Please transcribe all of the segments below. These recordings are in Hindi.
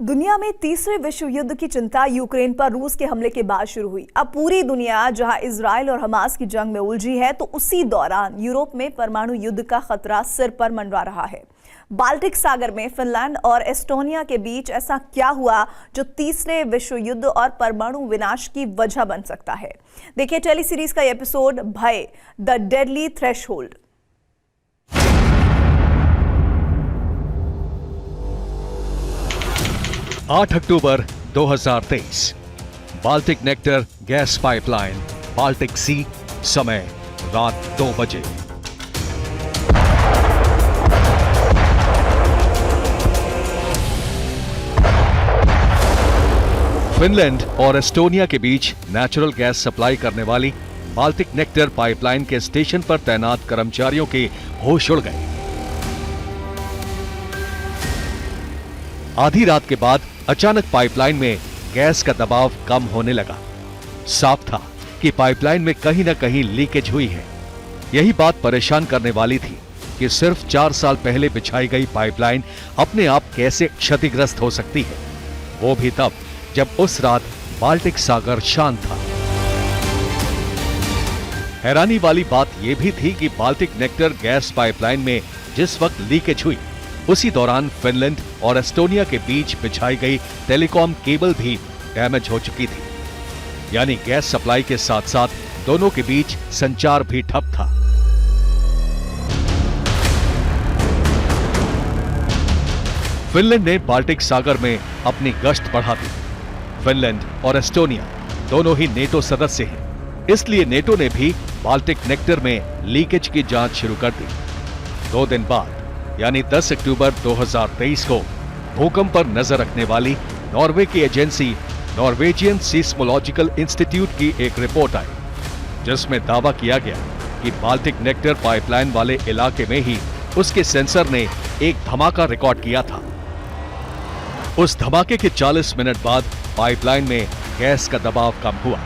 दुनिया में तीसरे विश्व युद्ध की चिंता यूक्रेन पर रूस के हमले के बाद शुरू हुई। अब पूरी दुनिया जहां इजराइल और हमास की जंग में उलझी है, तो उसी दौरान यूरोप में परमाणु युद्ध का खतरा सिर पर मंडरा रहा है। बाल्टिक सागर में फिनलैंड और एस्टोनिया के बीच ऐसा क्या हुआ जो तीसरे विश्व युद्ध और परमाणु विनाश की वजह बन सकता है? देखिए टेली सीरीज का episode Bhay, the deadly threshold. 8 अक्टूबर 2023, Baltic connector gas pipeline, Baltic Sea, समय रात 2 बजे। फिनलैंड और एस्टोनिया के बीच नेचुरल गैस सप्लाई करने वाली बाल्टिक नेक्टर पाइपलाइन के स्टेशन पर तैनात कर्मचारियों के होश उड़ गए। आधी रात के बाद अचानक पाइपलाइन में गैस का दबाव कम होने लगा। साफ था कि पाइपलाइन में कहीं न कहीं लीकेज हुई है। यही बात परेशान करने वाली थी कि सिर्फ 4 साल पहले बिछाई गई पाइपलाइन अपने आप कैसे क्षतिग्रस्त हो सकती है, वो भी तब जब उस रात बाल्टिक सागर शांत था। हैरानी वाली बात यह भी थी कि बाल्टिक नेक्टर गैस पाइपलाइन में जिस वक्त लीकेज हुई, उसी दौरान फिनलैंड और एस्टोनिया के बीच बिछाई गई टेलीकॉम केबल भी डैमेज हो चुकी थी। यानी गैस सप्लाई के साथ साथ दोनों के बीच संचार भी ठप था। फिनलैंड ने बाल्टिक सागर में अपनी गश्त बढ़ा दी। फिनलैंड और एस्टोनिया दोनों ही नेटो सदस्य हैं, इसलिए नेटो ने भी बाल्टिक नेक्टर में लीकेज की जांच शुरू कर दी। 2 दिन बाद यानी 10 अक्टूबर 2023 को भूकंप पर नजर रखने वाली नॉर्वे की एजेंसी नॉर्वेजियन सीस्मोलॉजिकल इंस्टीट्यूट की एक रिपोर्ट आई, जिसमें दावा किया गया कि बाल्टिक नेक्टर पाइपलाइन वाले इलाके में ही उसके सेंसर ने एक धमाका रिकॉर्ड किया था। उस धमाके के 40 मिनट बाद पाइपलाइन में गैस का दबाव कम हुआ।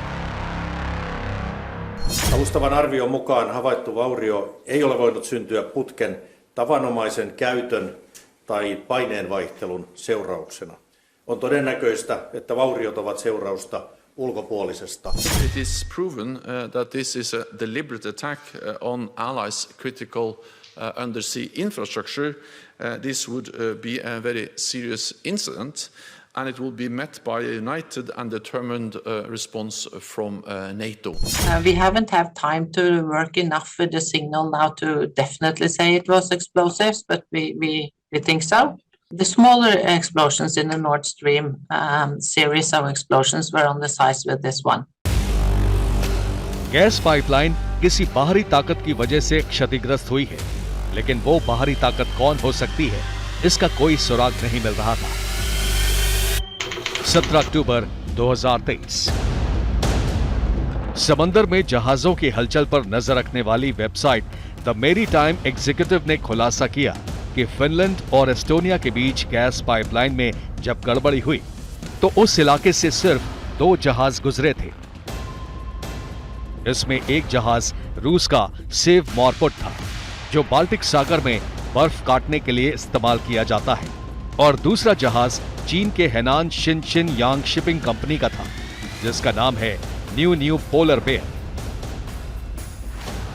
Alustavan arvion mukaan havaittu vaurio ei ole voinut syntyä putken tavanomaisen käytön tai paineen vaihtelun seurauksena. On todennäköistä, että vauriot ovat seurausta ulkopuolisesta. It is proven that this is a deliberate attack on Allies' critical undersea infrastructure. This would be a very serious incident, and it will be met by a united and determined response from NATO. We haven't had time to work enough with the signal now to definitely say it was explosives, but we think so. The smaller explosions in the Nord Stream series of explosions were on the size with this one. Gas pipeline किसी बाहरी ताकत की वजह से क्षतिग्रस्त हुई है, लेकिन वो बाहरी ताकत कौन हो सकती है, इसका कोई सुराग नहीं मिल रहा था। 17 अक्टूबर 2023, समंदर में जहाजों की हलचल पर नजर रखने वाली वेबसाइट द मैरीटाइम एग्जीक्यूटिव ने खुलासा किया कि फिनलैंड और एस्टोनिया के बीच गैस पाइपलाइन में जब गड़बड़ी हुई, तो उस इलाके से सिर्फ 2 जहाज गुजरे थे। इसमें एक जहाज रूस का सेव मॉरपोट था, जो बाल्टिक सागर में बर्फ काटने के लिए इस्तेमाल किया जाता है, और दूसरा जहाज चीन के हेनान शिनशिन यांग शिपिंग कंपनी का था, जिसका नाम है न्यू पोलर बेयर।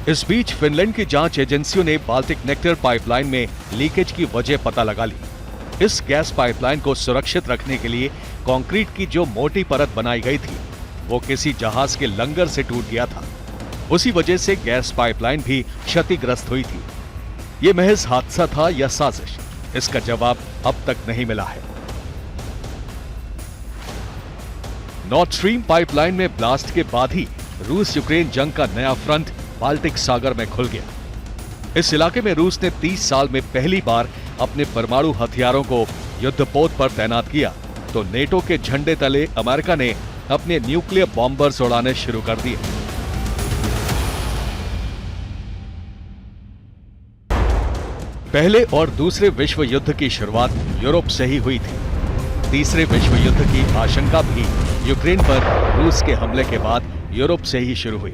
इस बीच फिनलैंड की जांच एजेंसियों ने बाल्टिक नेक्टर पाइपलाइन में लीकेज की वजह पता लगा ली। इस गैस पाइपलाइन को सुरक्षित रखने के लिए कंक्रीट की जो मोटी परत बनाई गई थी, वो किसी जहाज के लंगर से टूट गया था। उसी वजह से गैस पाइपलाइन भी क्षतिग्रस्त हुई थी। ये महज हादसा था या साजिश, इसका जवाब अब तक नहीं मिला है। नॉर्थ स्ट्रीम पाइपलाइन में ब्लास्ट के बाद ही रूस यूक्रेन जंग का नया फ्रंट बाल्टिक सागर में खुल गया। इस इलाके में रूस ने 30 साल में पहली बार अपने परमाणु हथियारों को युद्धपोत पर तैनात किया, तो नेटो के झंडे तले अमेरिका ने अपने न्यूक्लियर बॉम्बर्स उड़ाने शुरू कर दिए। पहले और दूसरे विश्व युद्ध की शुरुआत यूरोप से ही हुई थी। तीसरे विश्व युद्ध की आशंका भी यूक्रेन पर रूस के हमले के बाद यूरोप से ही शुरू हुई,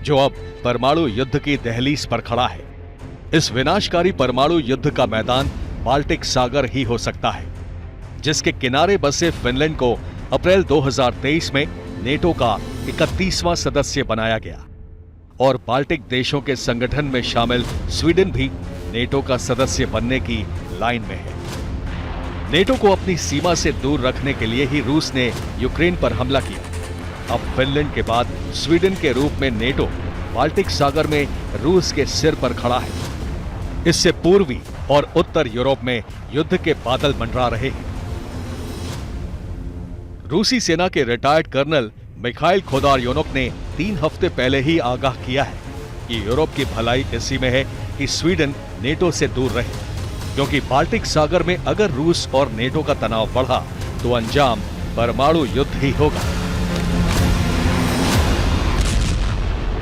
जो अब परमाणु युद्ध की दहलीज पर खड़ा है। इस विनाशकारी परमाणु युद्ध का मैदान बाल्टिक सागर ही हो सकता है। जिसके किनारे बसे फिनलैंड को अप्रैल 2023 में नेटो का 31वां सदस्य बनाया गया और बाल्टिक देशों के संगठन में शामिल स्वीडन भी नेटो का सदस्य बनने की लाइन में है। नेटो को अपनी सीमा से दूर रखने के लिए ही रूस ने यूक्रेन पर हमला किया। अब फिनलैंड के बाद स्वीडन के रूप में नेटो बाल्टिक सागर में रूस के सिर पर खड़ा है। इससे पूर्वी और उत्तर यूरोप में युद्ध के बादल मंडरा रहे हैं। रूसी सेना के रिटायर्ड कर्नल मिखाइल खोदारयोनोक ने 3 हफ्ते पहले ही आगाह किया है कि यूरोप की भलाई इसी में है कि स्वीडन नेटो से दूर रहे, क्योंकि बाल्टिक सागर में अगर रूस और नेटो का तनाव बढ़ा तो अंजाम परमाणु युद्ध ही होगा।